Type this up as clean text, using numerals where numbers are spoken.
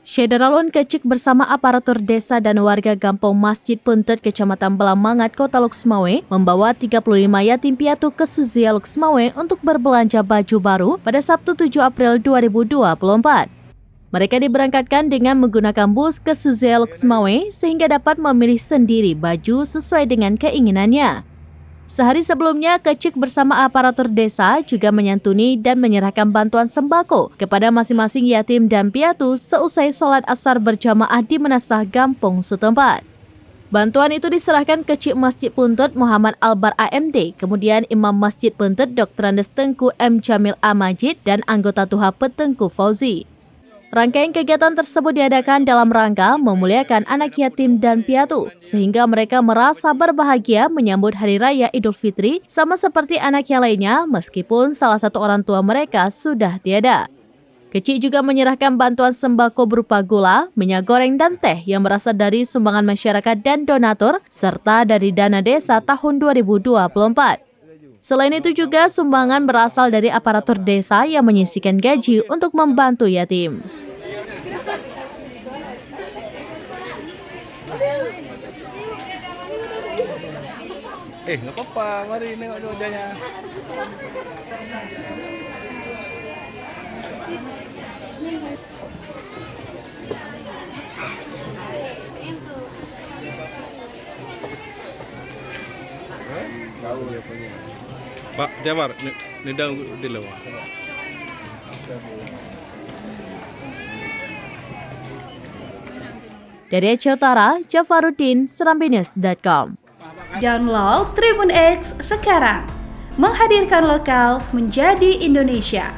Syederalun Kecik bersama aparatur desa dan warga Gampong Masjid Puntet, Kecamatan Belamangat, Kota Luksmawe, membawa 35 yatim piatu ke Suzia Luksmawe untuk berbelanja baju baru pada Sabtu 7 April 2024. Mereka diberangkatkan dengan menggunakan bus ke Suzia Luksmawe sehingga dapat memilih sendiri baju sesuai dengan keinginannya. Sehari sebelumnya, Kecik bersama aparatur desa juga menyantuni dan menyerahkan bantuan sembako kepada masing-masing yatim dan piatu seusai sholat asar berjamaah di Menasah Gampong setempat. Bantuan itu diserahkan Kecik Masjid Puntet Muhammad Albar AMD, kemudian Imam Masjid Puntet Dr. Andes Tengku M. Jamil A. Majid dan anggota Tuha Petengku Fauzi. Rangkaian kegiatan tersebut diadakan dalam rangka memuliakan anak yatim dan piatu, sehingga mereka merasa berbahagia menyambut Hari Raya Idul Fitri sama seperti anak yang lainnya meskipun salah satu orang tua mereka sudah tiada. Kecik juga menyerahkan bantuan sembako berupa gula, minyak goreng dan teh yang berasal dari sumbangan masyarakat dan donatur serta dari dana desa tahun 2024. Selain itu juga sumbangan berasal dari aparatur desa yang menyisihkan gaji untuk membantu yatim. Nggak apa-apa, mari nengok wajahnya. Tahu dia punya. Pak Jamar, nidang di lawah. Dari Aceh Utara, Jafaruddin, serambinews.com. Download Tribun X sekarang, menghadirkan lokal menjadi Indonesia.